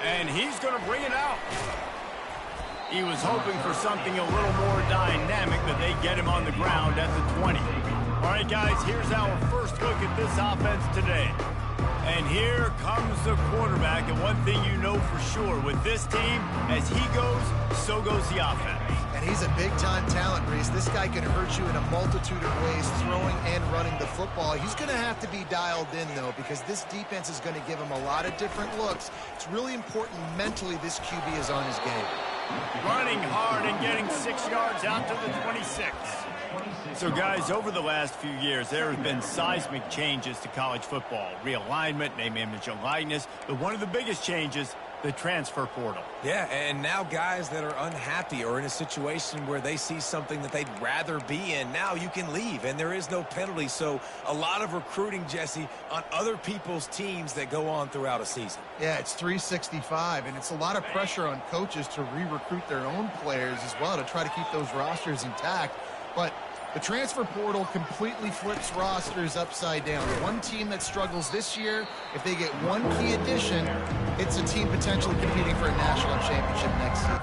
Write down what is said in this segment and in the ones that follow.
And he's going to bring it out. He was hoping for something a little more dynamic, but they get him on the ground at the 20. All right, guys, here's our first look at this offense today. And here comes the quarterback, and one thing you know for sure, with this team, as he goes, so goes the offense. And he's a big-time talent, Reese. This guy can hurt you in a multitude of ways, throwing and running the football. He's going to have to be dialed in, though, because this defense is going to give him a lot of different looks. It's really important mentally this QB is on his game. Running hard and getting 6 yards out to the 26. So, guys, over the last few years, there have been seismic changes to college football. Realignment, name, image, and likeness. But one of the biggest changes, the transfer portal. Yeah, and now guys that are unhappy or in a situation where they see something that they'd rather be in, now you can leave, and there is no penalty. So a lot of recruiting, Jesse, on other people's teams that go on throughout a season. Yeah, it's 365, and it's a lot of pressure on coaches to re-recruit their own players as well to try to keep those rosters intact. But the transfer portal completely flips rosters upside down. One team that struggles this year, if they get one key addition, it's a team potentially competing for a national championship next season.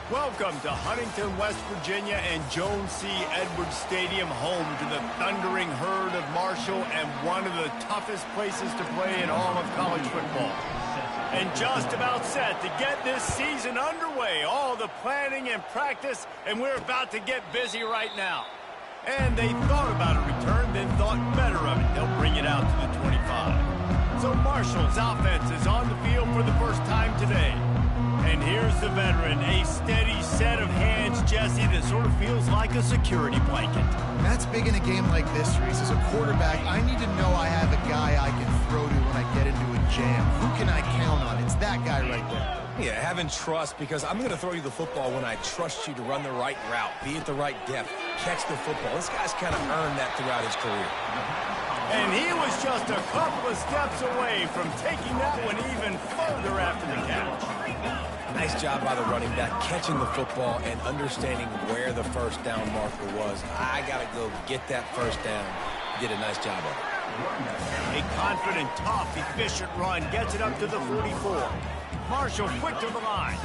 Welcome to Huntington, West Virginia and Jones C. Edwards Stadium, home to the thundering herd of Marshall and one of the toughest places to play in all of college football. And just about set to get this season underway. All the planning and practice, and we're about to get busy right now. And they thought about a return, then thought better of it. They'll bring it out to the 25. So Marshall's offense is on the field for the first time today. And here's the veteran, a steady set of hands, Jesse, that sort of feels like a security blanket. That's big in a game like this, Reese. As a quarterback, I need to know I have a guy I can throw to when I get into a jam. Who can I count on? It's that guy right there. Yeah, having trust, because I'm going to throw you the football when I trust you to run the right route, be at the right depth, catch the football. This guy's kind of earned that throughout his career. And he was just a couple of steps away from taking that one even further after the catch. Nice job by the running back, catching the football and understanding where the first down marker was. I got to go get that first down. Did a nice job of it. A confident, tough, efficient run gets it up to the 44. Marshall quick to the line.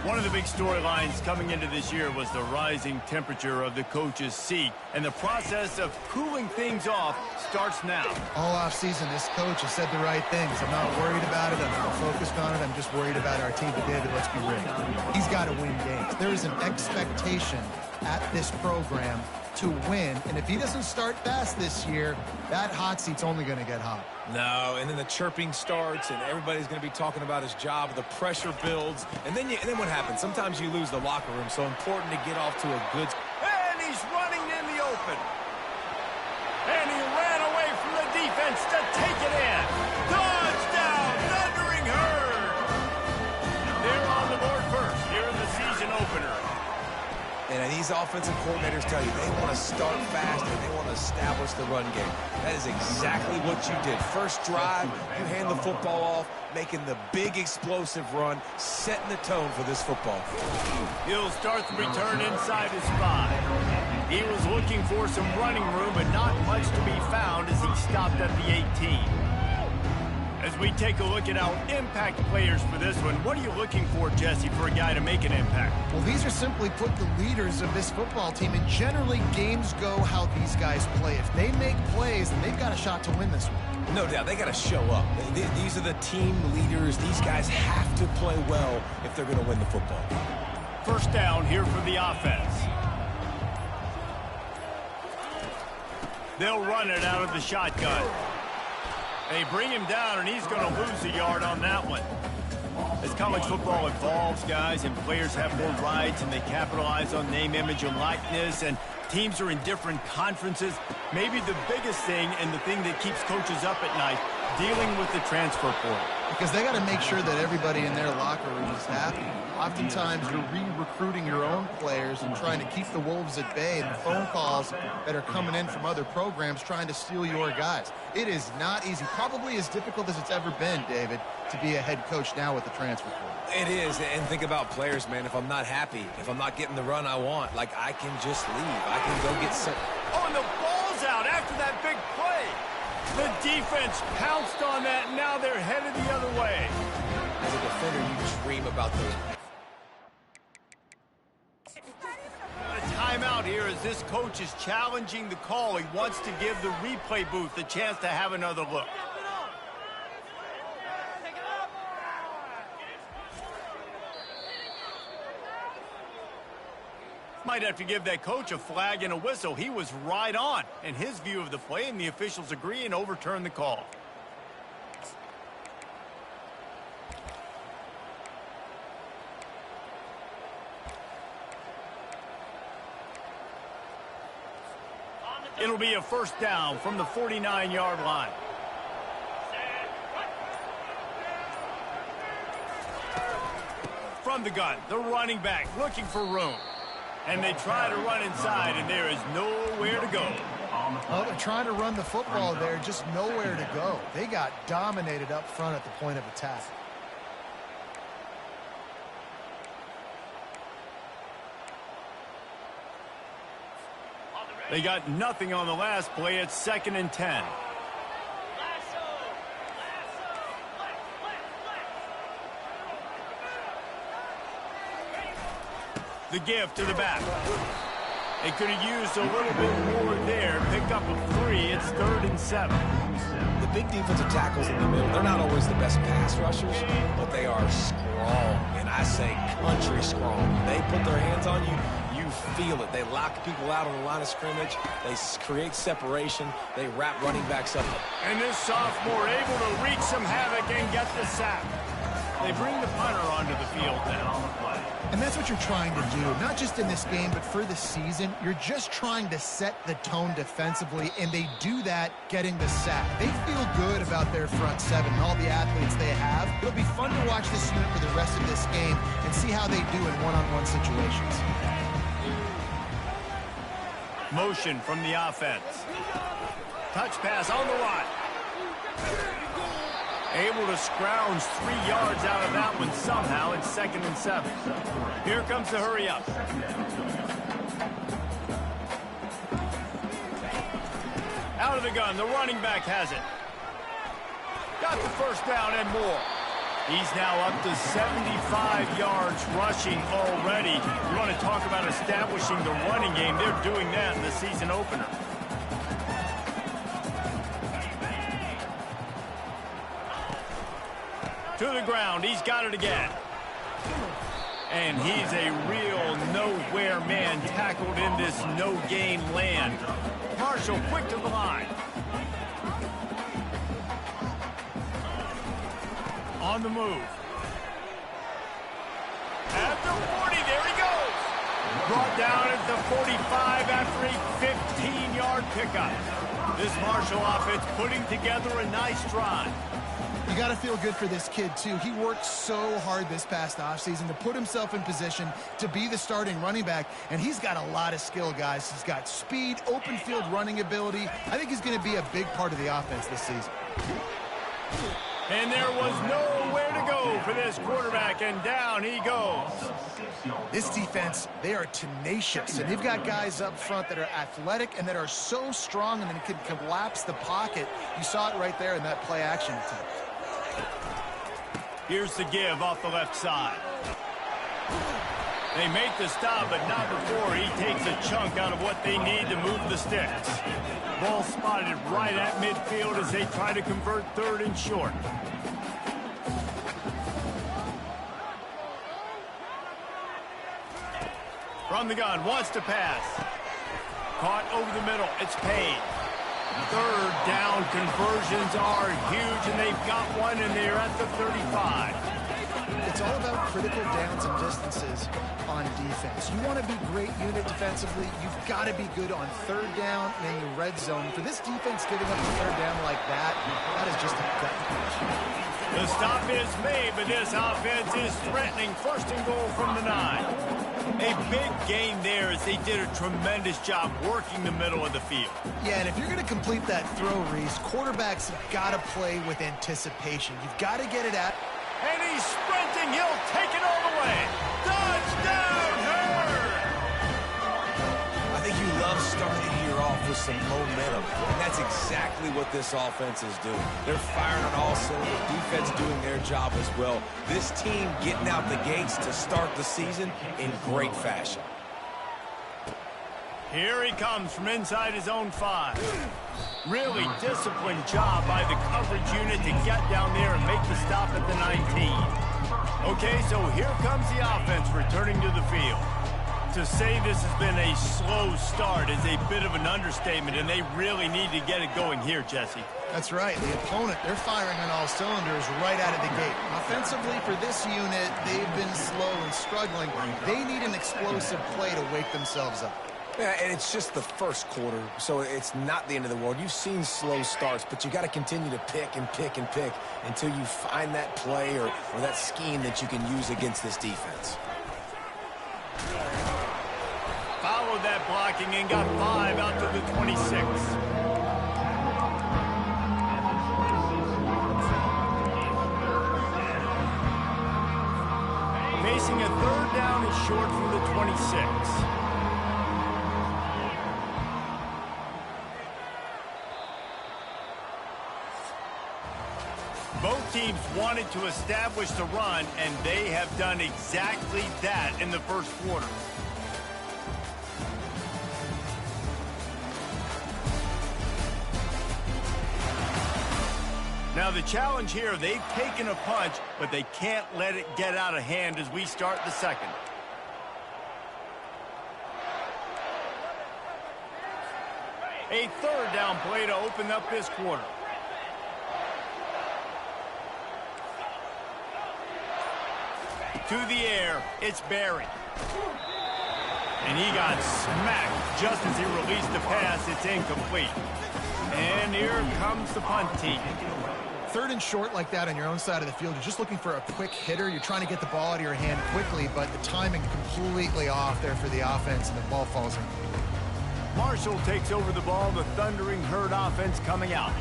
One of the big storylines coming into this year was the rising temperature of the coach's seat, and the process of cooling things off starts now. All offseason, this coach has said the right things. I'm not worried about it. I'm not focused on it. I'm just worried about our team. But David, let's be real. He's got to win games. There is an expectation at this program to win, and if he doesn't start fast this year, that hot seat's only going to get hot. No, and then the chirping starts, and everybody's going to be talking about his job. The pressure builds, and then what happens? Sometimes you lose the locker room, so important to get off to a good... And he's running in the open. And he ran away from the defense to take it in. Touchdown, Thundering Herd. They're on the board first here in the season opener. And these offensive coordinators tell you they want to start fast and they want to establish the run game. That is exactly what you did. First drive, you hand the football off, making the big explosive run, setting the tone for this football. He'll start the return inside his 5. He was looking for some running room, but not much to be found as he stopped at the 18. As we take a look at our impact players for this one, what are you looking for, Jesse, for a guy to make an impact? Well, these are simply put the leaders of this football team, and generally games go how these guys play. If they make plays, then they've got a shot to win this one. No doubt, they got to show up. These are the team leaders. These guys have to play well if they're going to win the football game. First down here for the offense. They'll run it out of the shotgun. They bring him down, and he's going to lose a yard on that one. As college football evolves, guys, and players have more rights, and they capitalize on name, image, and likeness, and teams are in different conferences, maybe the biggest thing and the thing that keeps coaches up at night, dealing with the transfer portal. Because they got to make sure that everybody in their locker room is happy. Oftentimes, you're re-recruiting your own players and trying to keep the Wolves at bay, and the phone calls that are coming in from other programs trying to steal your guys. It is not easy. Probably as difficult as it's ever been, David, to be a head coach now with the transfer portal. It is, and think about players, man. If I'm not happy, if I'm not getting the run I want, like, I can just leave. I can go get some. Oh, and the ball's out after that big play. The defense pounced on that, and now they're headed the other way. As a defender, you dream about those. A timeout here as this coach is challenging the call. He wants to give the replay booth a chance to have another look. Might have to give that coach a flag and a whistle. He was right on in his view of the play, and the officials agree and overturn the call. It'll be a first down from the 49-yard line. From the gun, the running back looking for room. And they try to run inside, and there is nowhere to go. Oh, they're trying to run the football there, just nowhere to go. They got dominated up front at the point of attack. They got nothing on the last play. It's 2nd and 10. The give to the back. They could have used a little bit more there. Pick up a 3. It's 3rd and 7. The big defensive tackles in the middle, they're not always the best pass rushers, but they are strong, and I say country strong. When they put their hands on you, you feel it. They lock people out on the line of scrimmage. They create separation. They wrap running backs up. And this sophomore able to wreak some havoc and get the sack. They bring the punter onto the field now. And that's what you're trying to do, not just in this game, but for the season. You're just trying to set the tone defensively, and they do that getting the sack. They feel good about their front seven and all the athletes they have. It'll be fun to watch this unit for the rest of this game and see how they do in one-on-one situations. Motion from the offense. Touch pass on the run. Able to scrounge 3 yards out of that one somehow. It's 2nd and 7. Here comes the hurry up. Out of the gun, the running back has it. Got the first down and more. He's now up to 75 yards rushing already. You want to talk about establishing the running game. They're doing that in the season opener. To the ground, he's got it again. And he's a real nowhere man tackled in this no-gain land. Marshall quick to the line. On the move. At the 40, there he goes. Brought down at the 45 after a 15-yard pickup. This Marshall offense putting together a nice drive. You got to feel good for this kid, too. He worked so hard this past offseason to put himself in position to be the starting running back, and he's got a lot of skill, guys. He's got speed, open field running ability. I think he's going to be a big part of the offense this season. And there was nowhere to go for this quarterback, and down he goes. This defense, they are tenacious, and they've got guys up front that are athletic and that are so strong and then can collapse the pocket. You saw it right there in that play-action attempt. Here's the give off the left side. They make the stop, but not before he takes a chunk out of what they need to move the sticks. Ball spotted right at midfield as they try to convert third and short. From the gun, wants to pass. Caught over the middle, it's paid. Third down conversions are huge, and they've got one, and they're at the 35. It's all about critical downs and distances on defense. You want to be great unit defensively, you've got to be good on third down and in the red zone. For this defense giving up a third down like that, that is just a gut punch. The stop is made, but this offense is threatening. First and goal from the 9. A big gain there as they did a tremendous job working the middle of the field. Yeah, and if you're going to complete that throw, Reese, quarterbacks have got to play with anticipation. You've got to get it at. And he's sprinting. He'll take it all the way. Touchdown, Hurd! I think you love starting the year off with some momentum, and that's exactly what this offense is doing. They're firing on all cylinders, defense doing their job as well. This team getting out the gates to start the season in great fashion. Here he comes from inside his own 5. Really disciplined job by the coverage unit to get down there and make the stop at the 19. Okay, so here comes the offense returning to the field. To say this has been a slow start is a bit of an understatement, and they really need to get it going here, Jesse. That's right. The opponent, they're firing on all cylinders right out of the gate. Offensively, for this unit, they've been slow and struggling. They need an explosive play to wake themselves up. Yeah, and it's just the first quarter, so it's not the end of the world. You've seen slow starts, but you got to continue to pick and pick and pick until you find that play or that scheme that you can use against this defense. Followed that blocking and got 5 out to the 26. Facing a third down and short from the 26. Both teams wanted to establish the run, and they have done exactly that in the first quarter. Now the challenge here, they've taken a punch, but they can't let it get out of hand as we start the second. A third down play to open up this quarter. To the air, it's Barry. And he got smacked just as he released the pass. It's incomplete. And here comes the punt team. Third and short like that on your own side of the field, you're just looking for a quick hitter. You're trying to get the ball out of your hand quickly, but the timing completely off there for the offense, and the ball falls in. Marshall takes over the ball, the thundering Herd offense coming out.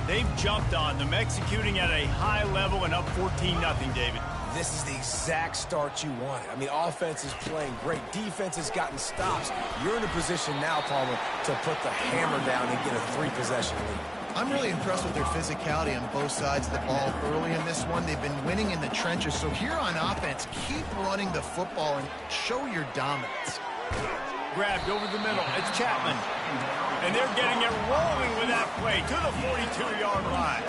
They've jumped on them, executing at a high level and up 14-0, David. This is the exact start you wanted. I mean, offense is playing great. Defense has gotten stops. You're in a position now, Palmer, to put the hammer down and get a 3-possession lead. I'm really impressed with their physicality on both sides of the ball early in this one. They've been winning in the trenches. So here on offense, keep running the football and show your dominance. Grabbed over the middle. It's Chapman. And they're getting it rolling with that play to the 42-yard line.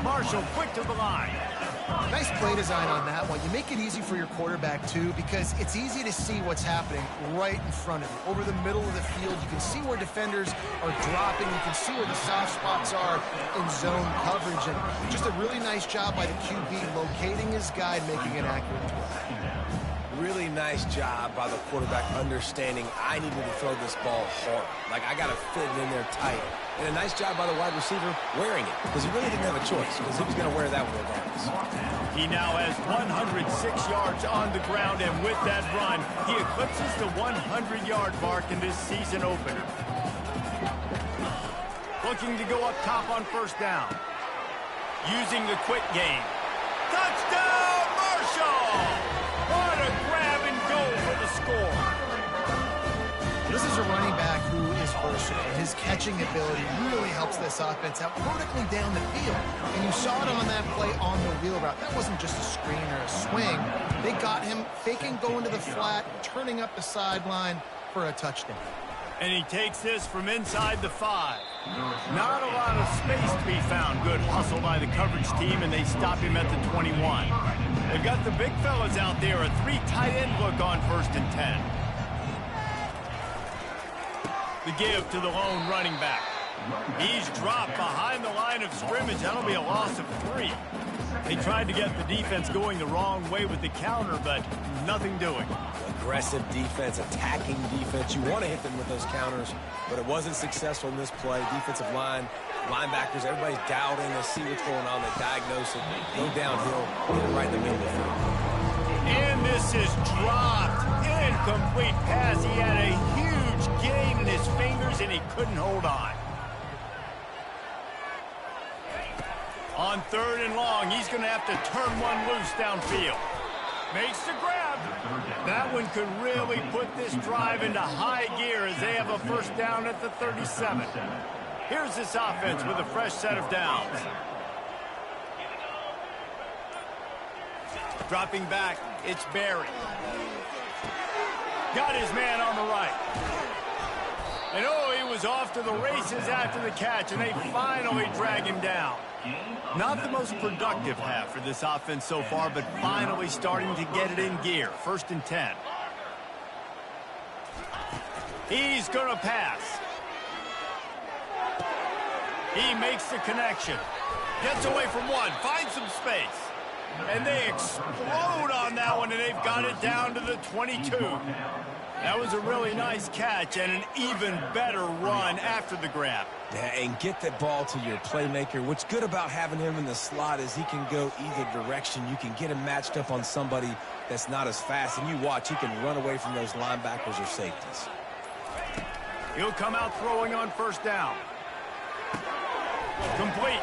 Marshall quick to the line. Nice play design on that one. You make it easy for your quarterback, too, because it's easy to see what's happening right in front of you. Over the middle of the field, you can see where defenders are dropping. You can see where the soft spots are in zone coverage. And just a really nice job by the QB locating his guy and making an accurate throw. Really nice job by the quarterback understanding I needed to throw this ball hard. Like, I got to fit it in there tight. And a nice job by the wide receiver wearing it, because he really didn't have a choice, because he was going to wear that one regardless. He now has 106 yards on the ground, and with that run, he eclipses the 100-yard mark in this season opener. Looking to go up top on first down. Using the quick game. Touchdown, Marshall! What a grab and go for the score. This is a running back who is versatile. His catching ability really helps this offense out vertically down the field. And you saw it on that play on the wheel route. That wasn't just a screen or a swing. They got him faking going to the flat, turning up the sideline for a touchdown. And he takes this from inside the 5. Not a lot of space to be found. Good hustle by the coverage team, and they stop him at the 21. They've got the big fellas out there. A 3 tight end look on 1st and 10. The give to the lone running back. He's dropped behind the line of scrimmage. That'll be a loss of 3. They tried to get the defense going the wrong way with the counter, but nothing doing. Aggressive defense, attacking defense. You want to hit them with those counters, but it wasn't successful in this play. Defensive line, linebackers, everybody's dialed in to see what's going on. They diagnose it, go downhill, get it right in the middle of the field. And this is dropped. Incomplete pass. He had a huge gain in his fingers, and he couldn't hold on. On 3rd and long, he's going to have to turn one loose downfield. Makes the grab. That one could really put this drive into high gear as they have a 1st down at the 37. Here's this offense with a fresh set of downs. Dropping back, it's Barry. Got his man on the right. And oh, he was off to the races after the catch, and they finally drag him down. Not the most productive half for this offense so far, but finally starting to get it in gear. 1st and 10. He's going to pass. He makes the connection. Gets away from one, finds some space. And they explode on that one, and they've got it down to the 22. That was a really nice catch and an even better run after the grab. Yeah, and get that ball to your playmaker. What's good about having him in the slot is he can go either direction. You can get him matched up on somebody that's not as fast, and you watch, he can run away from those linebackers or safeties. He'll come out throwing on 1st down. Complete.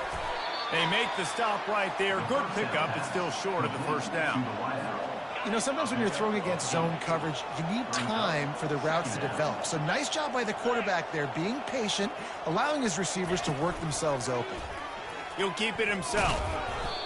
They make the stop right there. Good pickup. It's still short of the 1st down. You know, sometimes when you're throwing against zone coverage, you need time for the routes to develop. So nice job by the quarterback there, being patient, allowing his receivers to work themselves open. He'll keep it himself.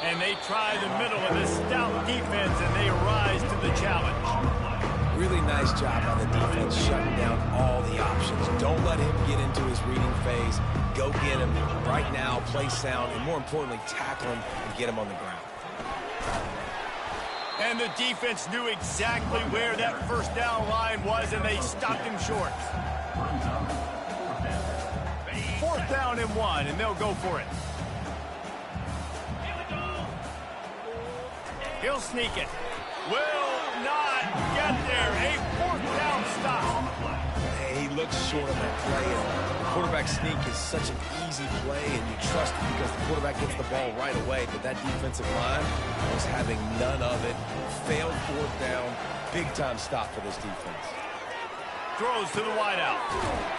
And they try the middle of this stout defense, and they rise to the challenge. Really nice job by the defense shutting down all the options. Don't let him get into his reading phase. Go get him right now, play sound, and more importantly, tackle him and get him on the ground. And the defense knew exactly where that 1st down line was, and they stopped him short. 4th down and 1, and they'll go for it. He'll sneak it. Will not get there. A 4th down stop. He looks short on that play. Quarterback sneak is such an easy play, and you trust it because the quarterback gets the ball right away. But that defensive line was having none of it. Failed 4th down. Big-time stop for this defense. Throws to the wideout.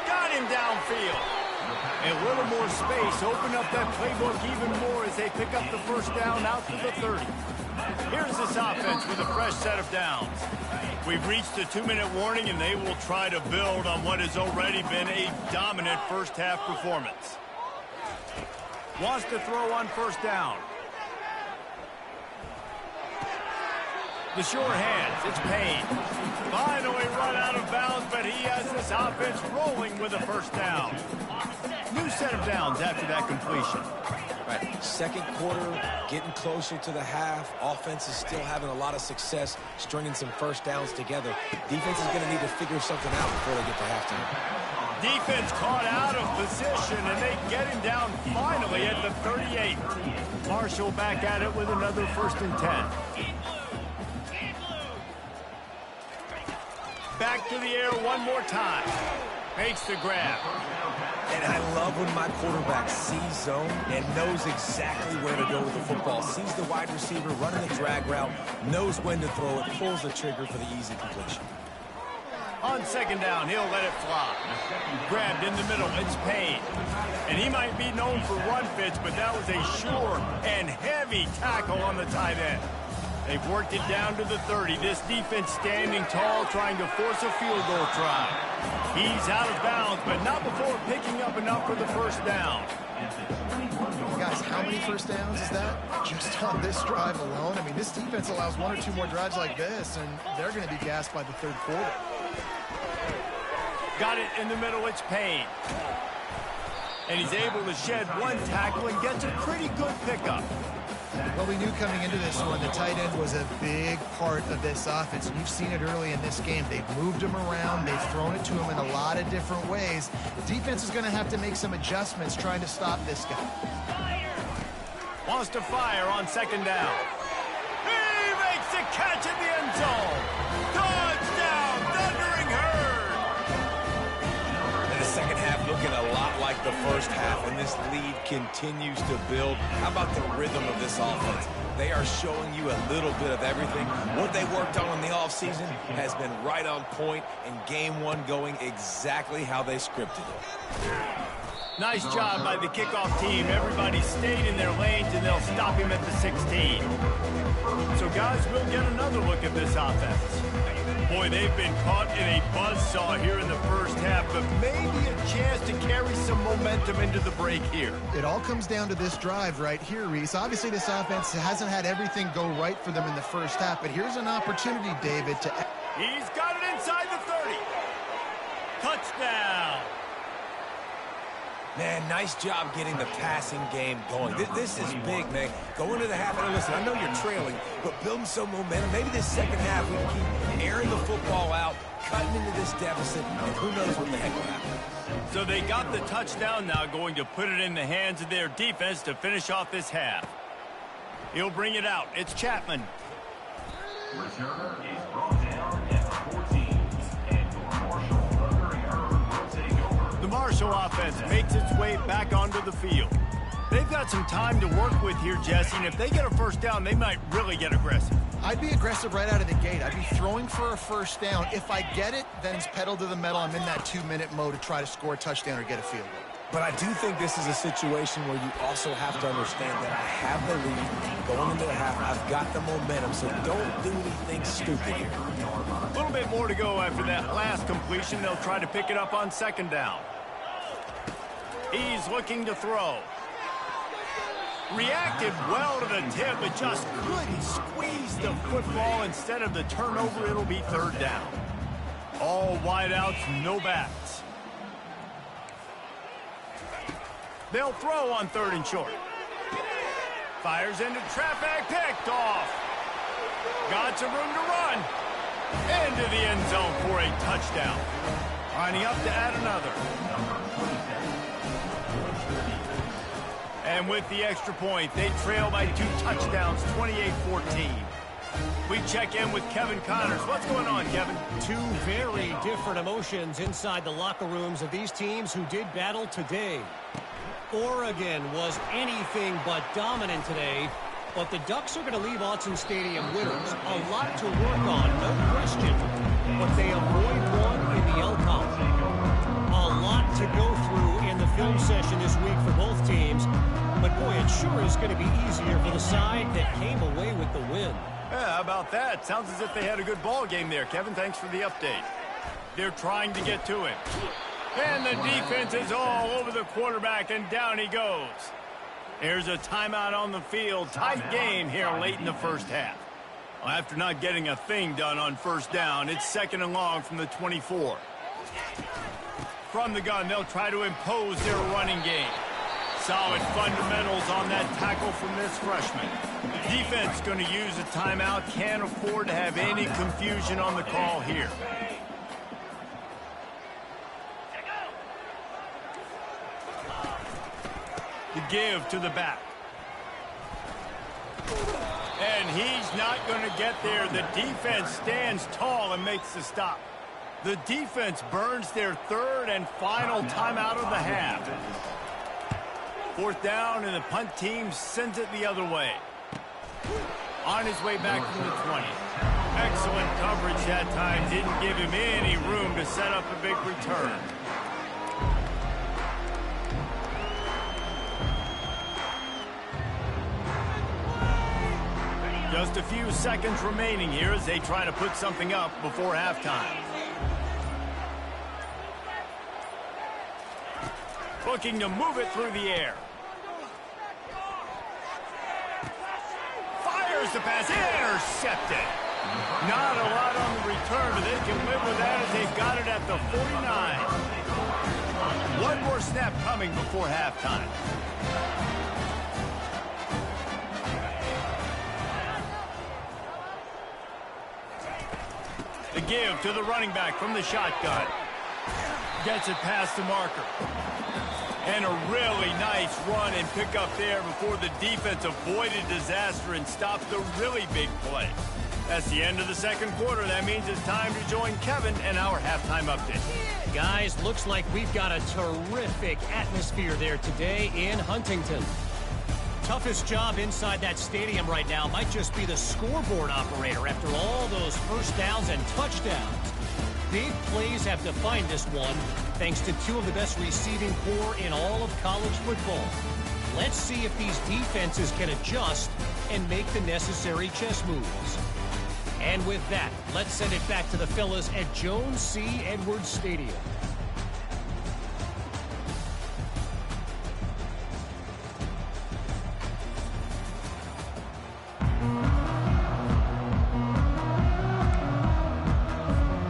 Got him downfield. A little more space. Open up that playbook even more as they pick up the 1st down out to the 30. Here's this offense with a fresh set of downs. We've reached the 2-minute warning, and they will try to build on what has already been a dominant 1st half performance. Wants to throw on 1st down. The sure hands, it's Payne. Finally run out of bounds, but he has this offense rolling with a 1st down. New set of downs after that completion. Right. 2nd quarter, getting closer to the half. Offense is still having a lot of success stringing some 1st downs together. Defense is going to need to figure something out before they get to halftime. Defense caught out of position, and they get him down finally at the 38. Marshall back at it with another 1st and 10. Back to the air one more time. Makes the grab. And I love when my quarterback sees zone and knows exactly where to go with the football. Sees the wide receiver running the drag route, knows when to throw it, pulls the trigger for the easy completion. On 2nd down, he'll let it fly. Grabbed in the middle, it's Payne. And he might be known for run fits, but that was a sure and heavy tackle on the tight end. They've worked it down to the 30. This defense standing tall, trying to force a field goal try. He's out of bounds, but not before picking up enough for the 1st down. Guys, how many 1st downs is that? Just on this drive alone? I mean, this defense allows 1 or 2 more drives like this, and they're going to be gassed by the 3rd quarter. Got it in the middle, it's Payne. And he's able to shed one tackle and gets a pretty good pickup. Well, we knew coming into this one the tight end was a big part of this offense. And you've seen it early in this game. They've moved him around. They've thrown it to him in a lot of different ways. Defense is going to have to make some adjustments trying to stop this guy. Wants to fire on second down. He makes the catch in the end zone. Touchdown, Thundering Herd. And the second half looking a lot like the first half, and this lead continues to build. How about the rhythm of this offense? They are showing you a little bit of everything. What they worked on in the offseason has been right on point, and game one going exactly how they scripted it. Nice job by the kickoff team. Everybody stayed in their lanes, and they'll stop him at the 16. So, guys, we'll get another look at this offense. Boy, they've been caught in a buzzsaw here in the first half, but maybe a chance to carry some momentum into the break here. It all comes down to this drive right here, Reese. Obviously, this offense hasn't had everything go right for them in the first half, but here's an opportunity, David, to... He's got it inside the 30. Touchdown. Man, nice job getting the passing game going. This is big, man. Going to the half, and listen, I know you're trailing, but building some momentum. Maybe this second half we can keep airing the football out, cutting into this deficit, and who knows what the heck will happen. So they got the touchdown now, going to put it in the hands of their defense to finish off this half. He'll bring it out. It's Chapman. Returner is brought down at 14. The Marshall offense makes its way back onto the field. They've got some time to work with here, Jesse, and if they get a first down, they might really get aggressive. I'd be aggressive right out of the gate. I'd be throwing for a first down. If I get it, then it's pedal to the metal. I'm in that 2-minute mode to try to score a touchdown or get a field goal. But I do think this is a situation where you also have to understand that I have the lead going into the half. I've got the momentum, so don't do anything stupid here. A little bit more to go after that last completion. They'll try to pick it up on second down. He's looking to throw. Reacted well to the tip, but just couldn't squeeze the football. Instead of the turnover, it'll be third down. All wideouts, no backs. They'll throw on third and short. Fires into traffic, picked off. Got some room to run. Into the end zone for a touchdown. Lining up to add another. And with the extra point, they trail by 2 touchdowns, 28-14. We check in with Kevin Connors. What's going on, Kevin? Two very different emotions inside the locker rooms of these teams who did battle today. Oregon was anything but dominant today, but the Ducks are going to leave Autzen Stadium winners. A lot to work on, no question, but they avoid one in the L-Column. A lot to go through in the film session this week for both teams, but boy, it sure is going to be easier for the side that came away with the win. Yeah, how about that? Sounds as if they had a good ball game there, Kevin. Thanks for the update. They're trying to get to him. And the defense is all over the quarterback, and down he goes. There's a timeout on the field. Tight game here late in the first half. Well, after not getting a thing done on first down, it's second and long from the 24. From the gun, they'll try to impose their running game. Solid fundamentals on that tackle from this freshman. Defense going to use a timeout. Can't afford to have any confusion on the call here. The give to the back. And he's not going to get there. The defense stands tall and makes the stop. The defense burns their third and final timeout of the half. Fourth down, and the punt team sends it the other way. On his way back from the 20. Excellent coverage that time. Didn't give him any room to set up a big return. Just a few seconds remaining here as they try to put something up before halftime. Looking to move it through the air. Fires the pass, intercepted. Not a lot on the return, but they can live with that as they've got it at the 49. One more snap coming before halftime. The give to the running back from the shotgun. Gets it past the marker. And a really nice run and pick up there before the defense avoided disaster and stopped the really big play. That's the end of the second quarter. That means it's time to join Kevin and our halftime update. Guys, looks like we've got a terrific atmosphere there today in Huntington. Toughest job inside that stadium right now might just be the scoreboard operator after all those first downs and touchdowns. Big plays have defined this one, thanks to two of the best receiving corps in all of college football. Let's see if these defenses can adjust and make the necessary chess moves. And with that, let's send it back to the fellas at Jones C. Edwards Stadium.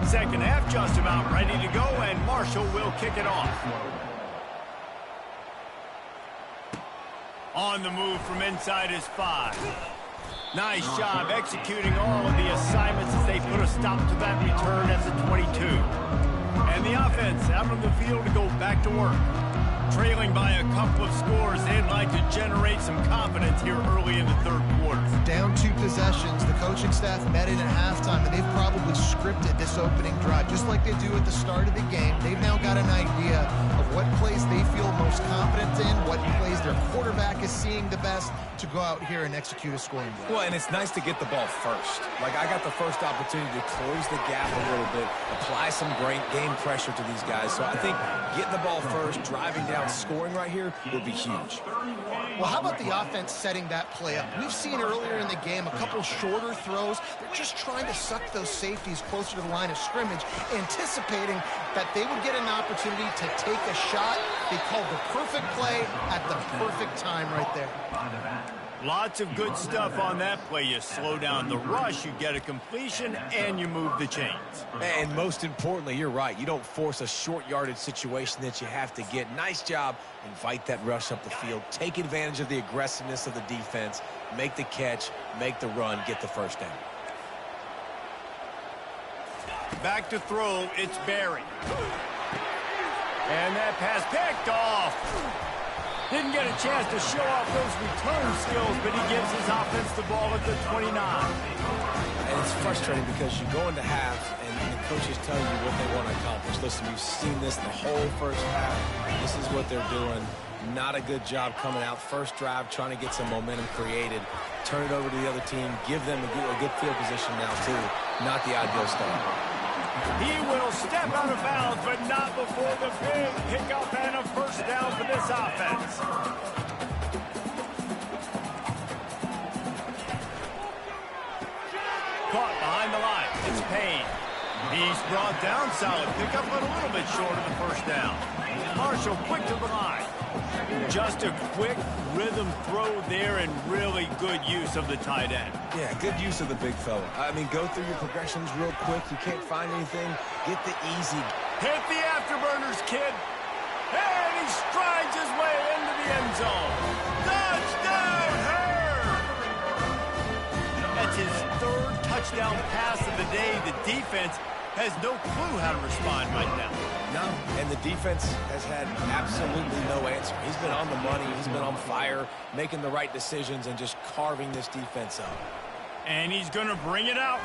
Second half just about ready to go, and Marshall will kick it off. On the move from inside his 5. Nice job executing all of the assignments as they put a stop to that return at the 22. And the offense out on the field to go back to work. Trailing by a couple of scores, they'd like to generate some confidence here early in the third quarter. Down 2 possessions, the coaching staff met in at halftime, and they've probably scripted this opening drive, just like they do at the start of the game. They've now got an idea of what plays they feel most confident in, what plays their quarterback is seeing the best to go out here and execute a scoring drive. Well, and it's nice to get the ball first. Like, I got the first opportunity to close the gap a little bit, apply some great game pressure to these guys. So I think getting the ball first, driving down, scoring right here would be huge. Well, how about the offense setting that play up? We've seen earlier in the game a couple shorter throws. They're just trying to suck those safeties closer to the line of scrimmage, anticipating that they would get an opportunity to take a shot. They called the perfect play at the perfect time right there. Lots of good stuff on that play. You slow down the rush, you get a completion, and you move the chains. And most importantly, you're right. You don't force a short yardage situation that you have to get. Nice job. Invite that rush up the field. Take advantage of the aggressiveness of the defense. Make the catch, make the run, get the first down. Back to throw, it's Barry. And that pass picked off. Didn't get a chance to show off those return skills, but he gives his offense the ball at the 29. And it's frustrating because you go into half and the coaches tell you what they want to accomplish. Listen, we've seen this the whole first half. This is what they're doing. Not a good job coming out. First drive, trying to get some momentum created. Turn it over to the other team. Give them a good field position now, too. Not the ideal start. He will step out of bounds, but not before the big pickup and a first down for this offense. Caught behind the line. It's Payne. He's brought down. Solid pickup, but a little bit short of the first down. Marshall quick to the line. Just a quick rhythm throw there and really good use of the tight end. Yeah, good use of the big fella. I mean, go through your progressions real quick. You can't find anything. Get the easy. Hit the afterburners, kid. And he strides his way into the end zone. Touchdown, Hurd! That's his third touchdown pass of the day. The defense has no clue how to respond right now. No, and the defense has had absolutely no answer. He's been on the money. He's been on fire, making the right decisions and just carving this defense up. And he's going to bring it out.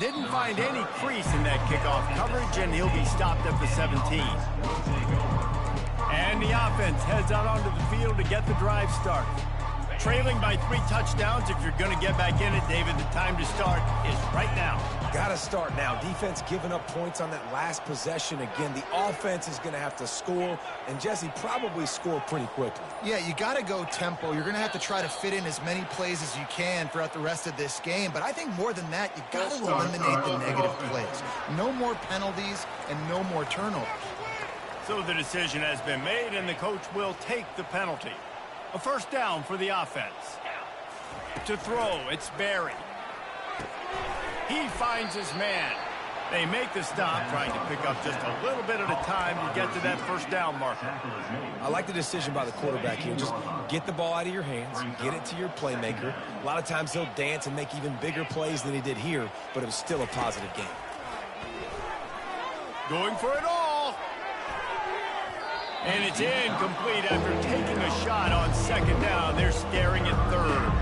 Didn't find any crease in that kickoff coverage, and he'll be stopped at the 17. And the offense heads out onto the field to get the drive started. Trailing by 3 touchdowns. If you're going to get back in it, David, the time to start is right now. Got to start now. Defense giving up points on that last possession. Again, the offense is going to have to score, and Jesse probably score pretty quickly. Yeah, you got to go tempo. You're going to have to try to fit in as many plays as you can throughout the rest of this game. But I think more than that, you got to eliminate the negative plays. No more penalties and no more turnovers. So the decision has been made, and the coach will take the penalty. A first down for the offense. To throw, it's Barry. He finds his man. They make the stop, trying to pick up just a little bit at a time to get to that first down marker. I like the decision by the quarterback here. Just get the ball out of your hands, get it to your playmaker. A lot of times he'll dance and make even bigger plays than he did here, but it was still a positive game. Going for it all. And it's incomplete after taking a shot on second down. They're staring at third.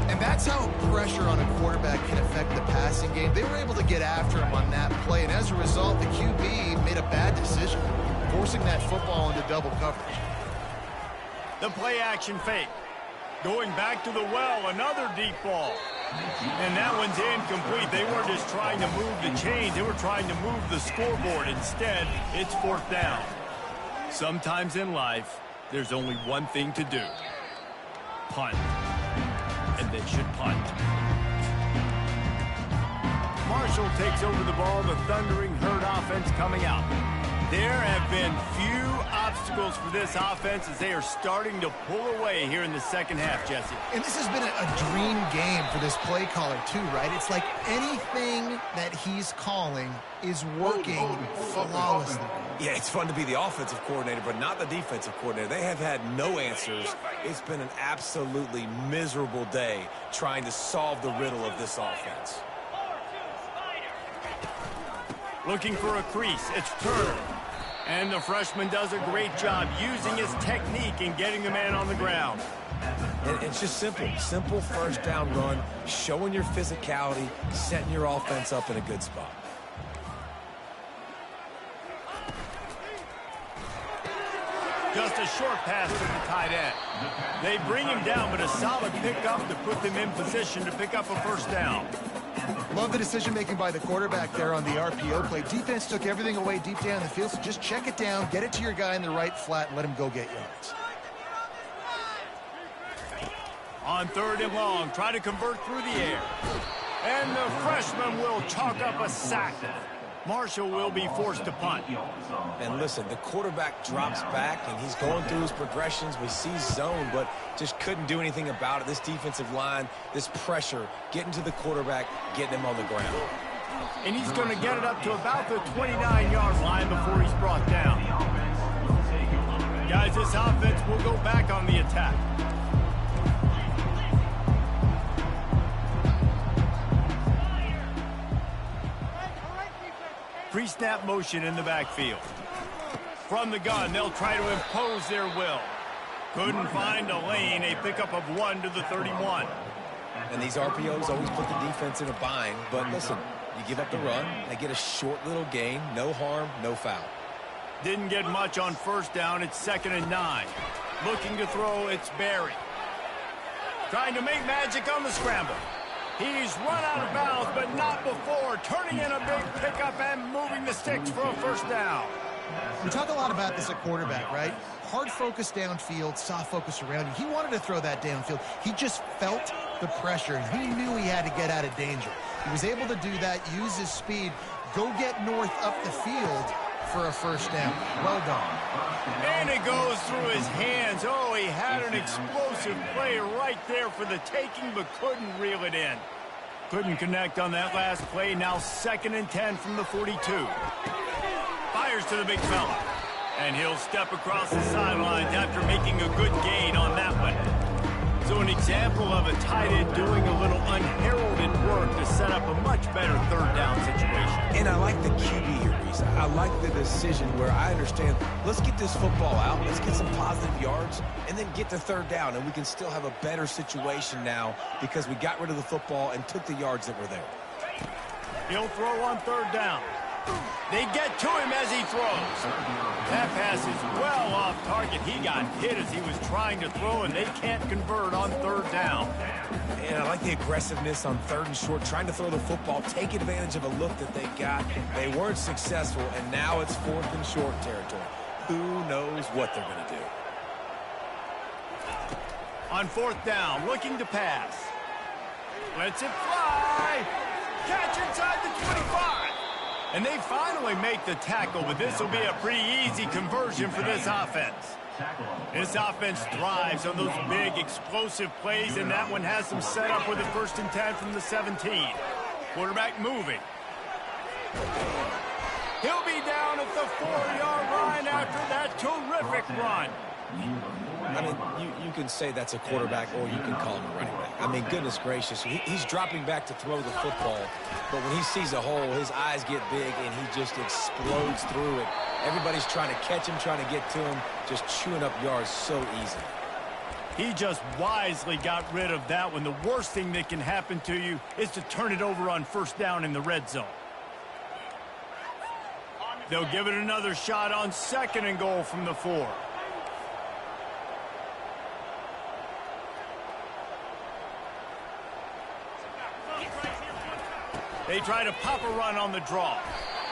And that's how pressure on a quarterback can affect the passing game. They were able to get after him on that play, and as a result, the QB made a bad decision, forcing that football into double coverage. The play action fake. Going back to the well, another deep ball. And that one's incomplete. They weren't just trying to move the chains. They were trying to move the scoreboard. Instead, it's fourth down. Sometimes in life, there's only one thing to do. Punt. And they should punt. Marshall takes over the ball. The Thundering Herd offense coming out. There have been few obstacles for this offense as they are starting to pull away here in the second half, Jesse. And this has been a dream game for this play caller too, right? It's like anything that he's calling is working flawlessly. Yeah, it's fun to be the offensive coordinator, but not the defensive coordinator. They have had no answers. It's been an absolutely miserable day trying to solve the riddle of this offense. Looking for a crease. It's Turner. And the freshman does a great job using his technique and getting the man on the ground. And it's just simple. Simple first down run, showing your physicality, setting your offense up in a good spot. Just a short pass to the tight end. They bring him down, but a solid pickup to put them in position to pick up a first down. Love the decision-making by the quarterback there on the RPO play. Defense took everything away deep down the field, so just check it down, get it to your guy in the right flat, and let him go get yards. On third and long, try to convert through the air. And the freshman will chalk up a sack. Marshall will be forced to punt. And listen, the quarterback drops back, and he's going through his progressions. We see zone, but just couldn't do anything about it. This defensive line, this pressure, getting to the quarterback, getting him on the ground. And he's going to get it up to about the 29-yard line before he's brought down. Guys, this offense will go back on the attack. Pre-snap motion in the backfield. From the gun, they'll try to impose their will. Couldn't find a lane. A pickup of 1 to the 31. And these RPOs always put the defense in a bind. But listen, you give up the run, they get a short little gain. No harm, no foul. Didn't get much on first down. It's 2nd and 9. Looking to throw, it's Barry. Trying to make magic on the scramble. He's run out of bounds, but not before. Turning in a big pickup and moving the sticks for a first down. We talk a lot about this at quarterback, right? Hard focus downfield, soft focus around you. He wanted to throw that downfield. He just felt the pressure, and he knew he had to get out of danger. He was able to do that, use his speed, go get north up the field for a first down. Well done. And it goes through his hands. Oh, he had an explosive play right there for the taking, but couldn't reel it in. Couldn't connect on that last play. Now 2nd and 10 from the 42. Fires to the big fella. And he'll step across the sidelines after making a good gain on that one. So an example of a tight end doing a little unheralded work to set up a much better third down situation. And I like the QB here, Reese. I like the decision where I understand, let's get this football out, let's get some positive yards, and then get to third down, and we can still have a better situation now because we got rid of the football and took the yards that were there. He'll throw on third down. They get to him as he throws. That pass is well off target. He got hit as he was trying to throw, and they can't convert on third down. And I like the aggressiveness on 3rd and short, trying to throw the football, take advantage of a look that they got. They weren't successful, and now it's 4th and short territory. Who knows what they're going to do? On 4th down, looking to pass. Lets it fly. Catch inside the 25. And they finally make the tackle, but this will be a pretty easy conversion for this offense. This offense thrives on those big, explosive plays, and that one has them set up with a 1st and 10 from the 17. Quarterback moving. He'll be down at the 4-yard line after that terrific run. I mean, you can say that's a quarterback or you can call him a running back. I mean, goodness gracious, he's dropping back to throw the football, but when he sees a hole, his eyes get big and he just explodes through it. Everybody's trying to catch him, trying to get to him, just chewing up yards so easy. He just wisely got rid of that one. The worst thing that can happen to you is to turn it over on 1st down in the red zone. They'll give it another shot on 2nd and goal from the 4. They try to pop a run on the draw.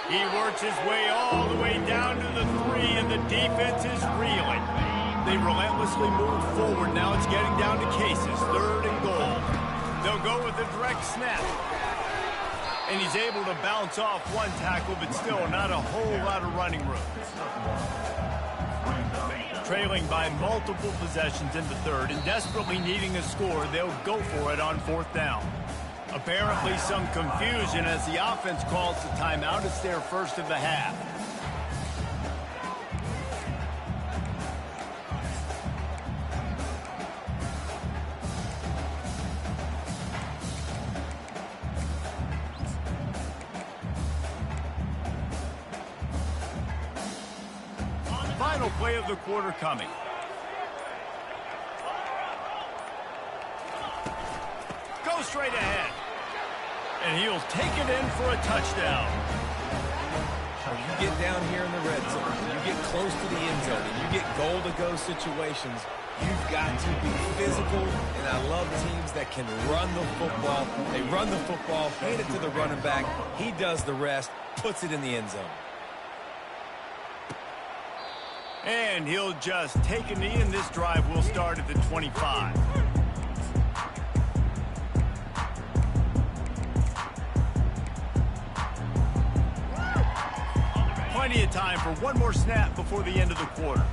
He works his way all the way down to the 3, and the defense is reeling. They relentlessly move forward. Now it's getting down to cases. 3rd and goal. They'll go with a direct snap. And he's able to bounce off one tackle, but still not a whole lot of running room. Trailing by multiple possessions in the 3rd and desperately needing a score, they'll go for it on 4th down. Apparently some confusion as the offense calls the timeout. It's their 1st of the half. Final play of the quarter coming. Go straight ahead. And he'll take it in for a touchdown. When you get down here in the red zone, you get close to the end zone, and you get goal-to-go situations, you've got to be physical, and I love teams that can run the football. They run the football, hand it to the running back, he does the rest, puts it in the end zone. And he'll just take a knee, and this drive will start at the 25. Plenty of time for one more snap before the end of the quarter.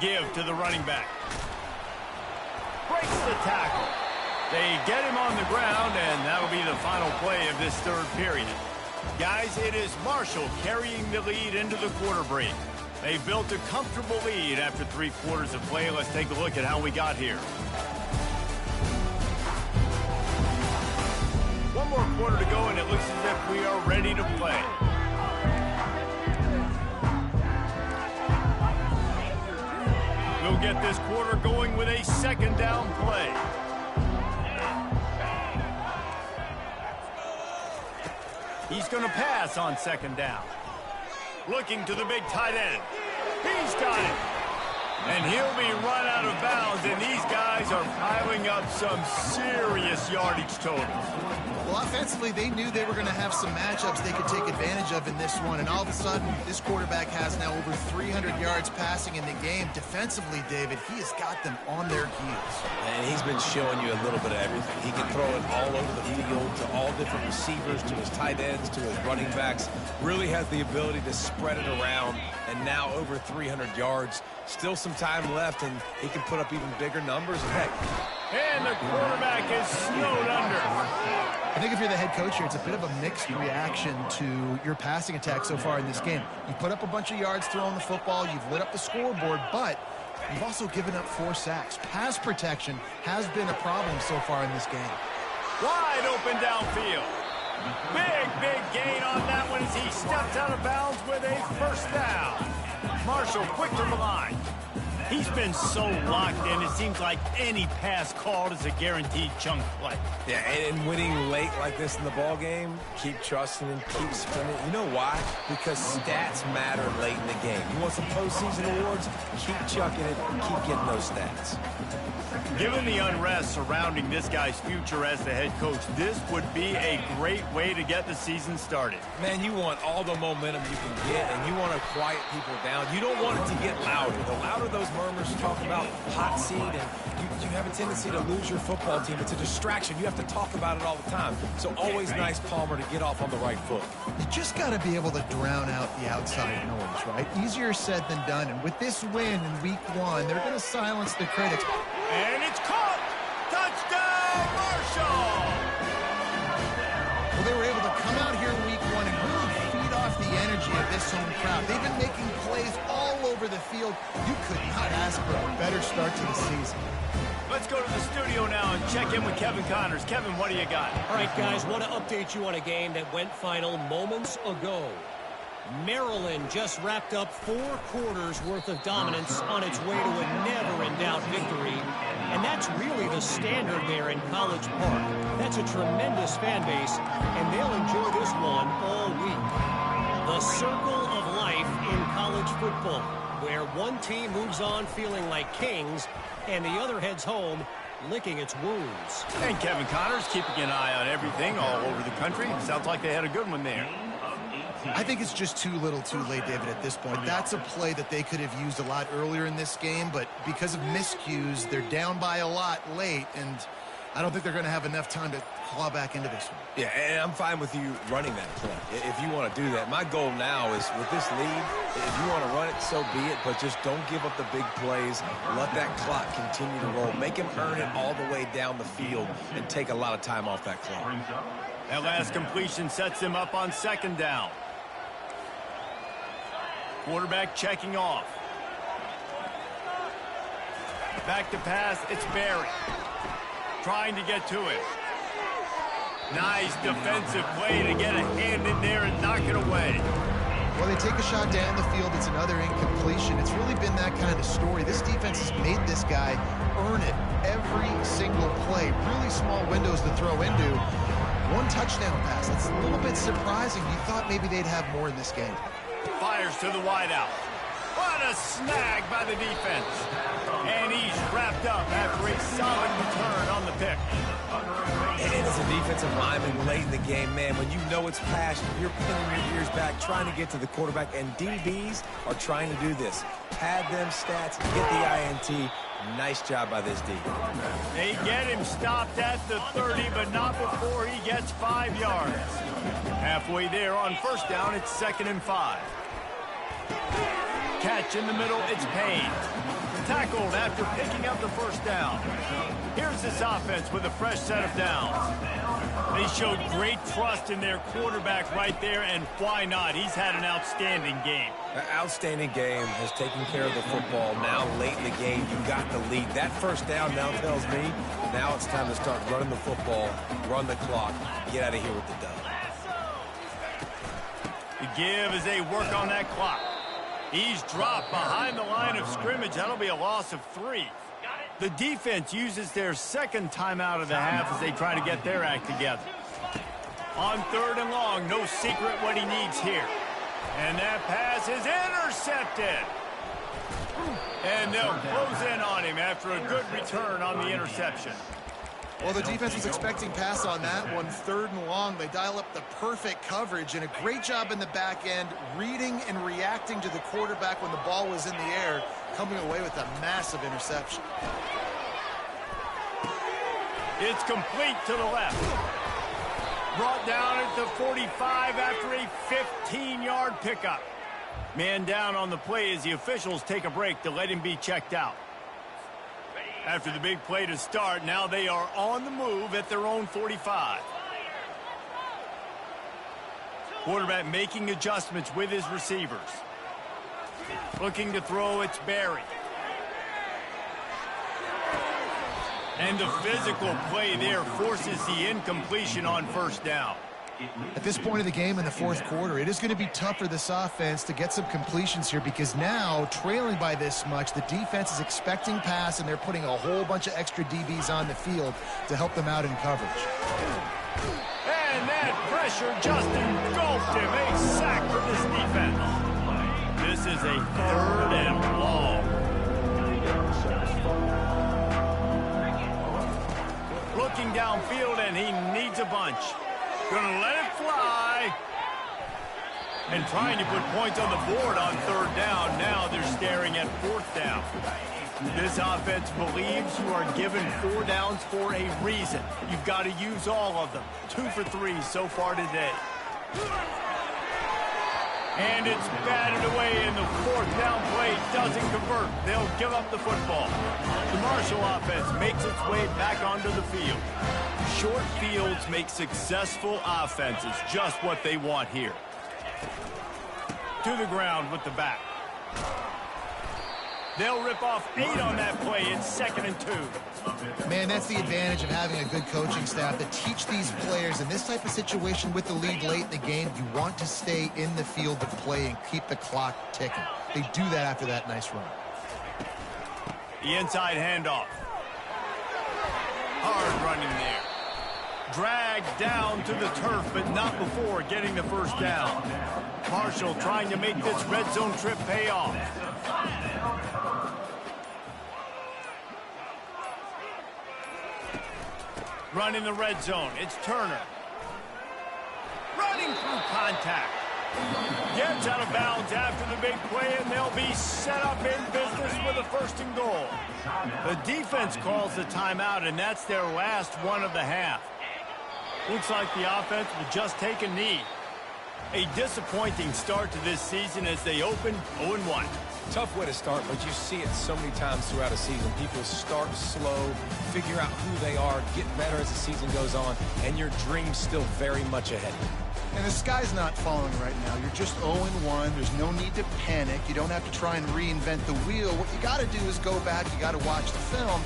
Give to the running back. Breaks the tackle. They get him on the ground, and that'll be the final play of this 3rd period. Guys, it is Marshall carrying the lead into the quarter break. They built a comfortable lead after 3 quarters of play. Let's take a look at how we got here. One more quarter to go, and it looks as if we are ready to play. We'll get this quarter going with a 2nd down play. He's going to pass on 2nd down. Looking to the big tight end. He's got it. And he'll be run out of bounds, and these guys are piling up some serious yardage totals. Well, offensively, they knew they were going to have some matchups they could take advantage of in this one, and all of a sudden, this quarterback has now over 300 yards passing in the game. Defensively, David, he has got them on their heels. And he's been showing you a little bit of everything. He can throw it all over the field to all different receivers, to his tight ends, to his running backs. Really has the ability to spread it around, and now over 300 yards. Still some time left, and he can put up even bigger numbers. Heck. And the quarterback is snowed under. I think if you're the head coach here, it's a bit of a mixed reaction to your passing attack so far in this game. You put up a bunch of yards throwing the football, you've lit up the scoreboard, but you've also given up 4 sacks. Pass protection has been a problem so far in this game. Wide open downfield. Big gain on that one as he steps out of bounds with a 1st down. Marshall quick to the line. He's been so locked in, it seems like any pass called is a guaranteed chunk play. Yeah, and winning late like this in the ball game, keep trusting and keep sprinting. You know why? Because stats matter late in the game. You want some postseason awards? Keep chucking it and keep getting those stats. Given the unrest surrounding this guy's future as the head coach, this would be a great way to get the season started. Man, you want all the momentum you can get, and you want to quiet people down. You don't want it to get louder. The louder those murmurs talk about hot seat, and you have a tendency to lose your football team. It's a distraction. You have to talk about it all the time. So always nice, Palmer, to get off on the right foot. You just got to be able to drown out the outside noise, right? Easier said than done. And with this win in week 1, they're going to silence the critics. And it's caught! Touchdown, Marshall! Well, they were able to come out here week 1 and really feed off the energy of this home crowd. They've been making plays all over the field. You could not ask for a better start to the season. Let's go to the studio now and check in with Kevin Connors. Kevin, what do you got? All right, guys, want to update you on a game that went final moments ago. Maryland just wrapped up 4 quarters worth of dominance on its way to a never-in-doubt victory. And that's really the standard there in College Park. That's a tremendous fan base, and they'll enjoy this one all week. The circle of life in college football, where one team moves on feeling like kings, and the other heads home licking its wounds. And Kevin Connors keeping an eye on everything all over the country. Sounds like they had a good one there. I think it's just too little too late, David, at this point. That's a play that they could have used a lot earlier in this game, but because of miscues, they're down by a lot late, and I don't think they're going to have enough time to claw back into this one. Yeah, and I'm fine with you running that play if you want to do that. My goal now is with this lead, if you want to run it, so be it, but just don't give up the big plays. Let that clock continue to roll. Make him earn it all the way down the field and take a lot of time off that clock. That last completion sets him up on 2nd down. Quarterback checking off. Back to pass, it's Barry. Trying to get to it. Nice defensive play to get a hand in there and knock it away. Well, they take a shot down the field. It's another incompletion. It's really been that kind of story. This defense has made this guy earn it every single play. Really small windows to throw into. 1 touchdown pass. That's a little bit surprising. You thought maybe they'd have more in this game. Fires to the wideout. What a snag by the defense. And he's wrapped up after a solid return on the pick. And as a defensive lineman late in the game, man, when you know it's passion, you're pinning your ears back, trying to get to the quarterback, and DBs are trying to do this. Pad them stats, get the INT. Nice job by this D. They get him stopped at the 30, but not before he gets 5 yards. Halfway there on 1st down, it's 2nd and 5. Catch in the middle, it's Payne. Tackled after picking up the 1st down. Here's this offense with a fresh set of downs. They showed great trust in their quarterback right there, and why not? He's had an outstanding game. An outstanding game, has taken care of the football. Now, late in the game, you got the lead. That 1st down now tells me now it's time to start running the football, run the clock, get out of here with the dub. The give as they work on that clock. He's dropped behind the line of scrimmage. That'll be a loss of 3. The defense uses their 2nd timeout of the half as they try to get their act together. On 3rd and long, no secret what he needs here. And that pass is intercepted. And they'll close in on him after a good return on the interception. Well, the defense was expecting pass on that one. 3rd and long, they dial up the perfect coverage, and a great job in the back end, reading and reacting to the quarterback when the ball was in the air, coming away with a massive interception. It's complete to the left. Brought down at the 45 after a 15-yard pickup. Man down on the play as the officials take a break to let him be checked out. After the big play to start, now they are on the move at their own 45. Quarterback making adjustments with his receivers. Looking to throw, it's Barry. And the physical play there forces the incompletion on 1st down. At this point of the game in the 4th quarter, it is going to be tough for this offense to get some completions here because now, trailing by this much, the defense is expecting pass, and they're putting a whole bunch of extra DBs on the field to help them out in coverage. And that pressure just engulfed him. A sack for this defense. This is a 3rd and long. Looking downfield, and he needs a bunch. Gonna let it fly. And trying to put points on the board on third down. Now they're staring at fourth down. This offense believes you are given 4 downs for a reason. You've got to use all of them. 2 for 3 so far today. And it's batted away, and the fourth down play doesn't convert. They'll give up the football. The Marshall offense makes its way back onto the field. Short fields make successful offenses just what they want here. To the ground with the back. They'll rip off 8 on that play. It's 2nd and 2. Man, that's the advantage of having a good coaching staff that teach these players in this type of situation with the lead late in the game. You want to stay in the field of play and keep the clock ticking. They do that after that nice run. The inside handoff. Hard running there. Dragged down to the turf, but not before getting the first down. Marshall trying to make this red zone trip pay off. Running the red zone. It's Turner. Running through contact. Gets out of bounds after the big play, and they'll be set up in business with a 1st and goal. The defense calls the timeout, and that's their last one of the half. Looks like the offense will just take a knee. A disappointing start to this season as they open 0-1. Tough way to start, but you see it so many times throughout a season. People start slow, figure out who they are, get better as the season goes on, and your dream's still very much ahead. And the sky's not falling right now. You're just 0-1. There's no need to panic. You don't have to try and reinvent the wheel. What you got to do is go back. You got to watch the film.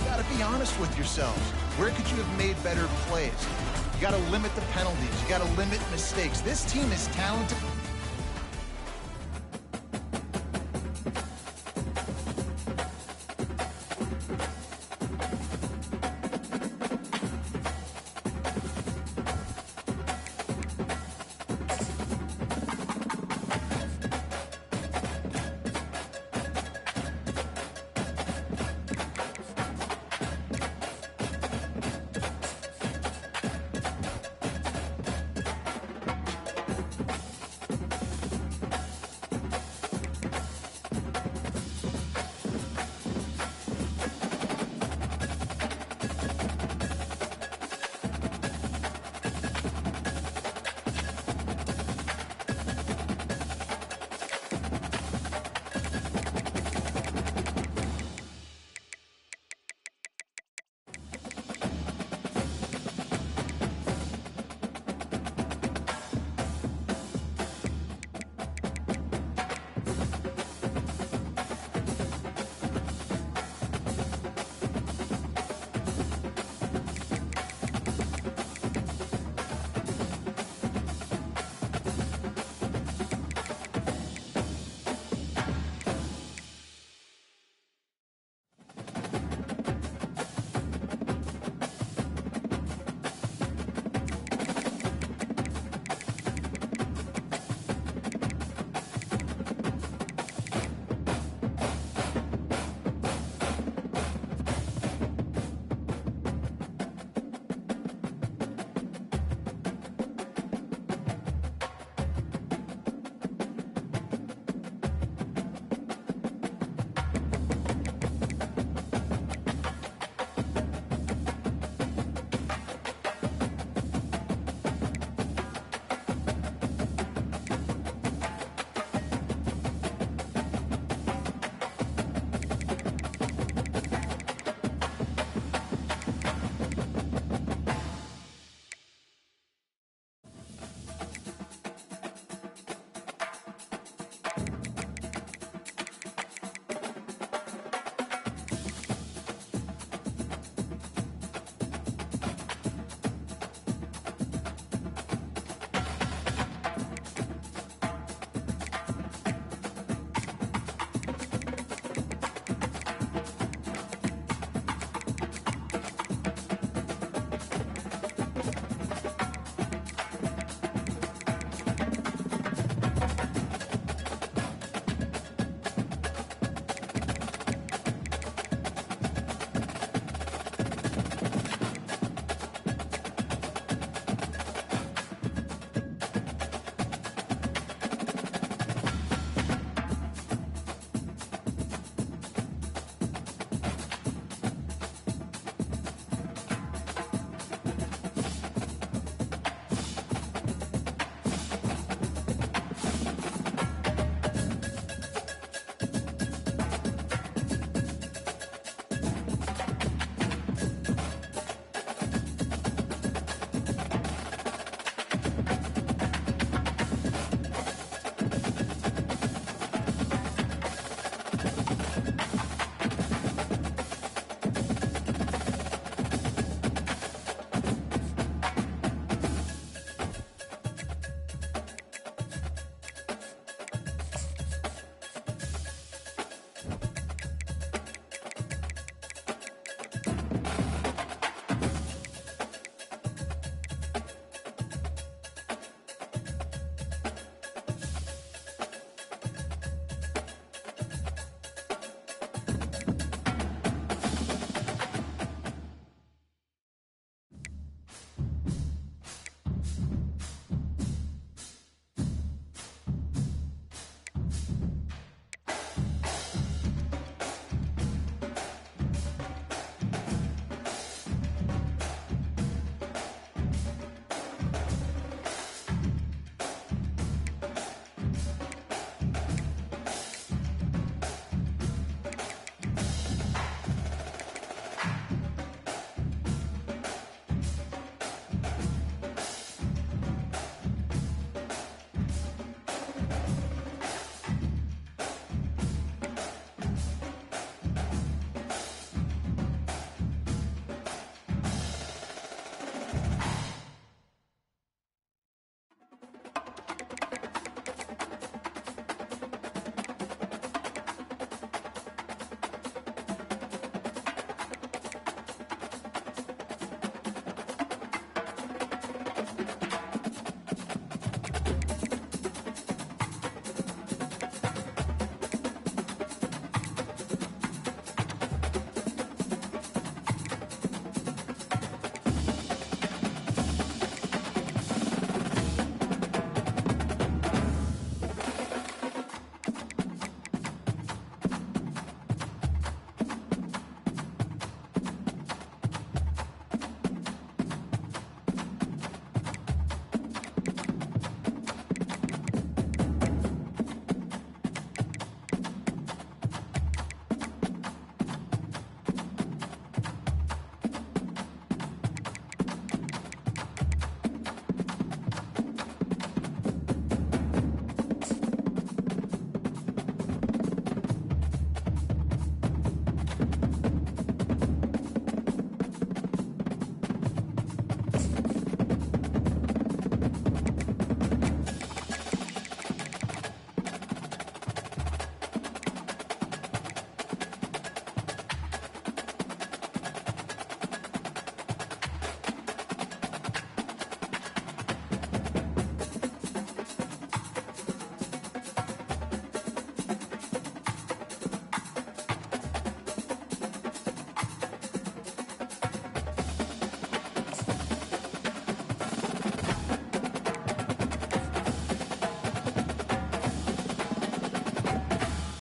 You got to be honest with yourselves. Where could you have made better plays? You got to limit the penalties. You got to limit mistakes. This team is talented.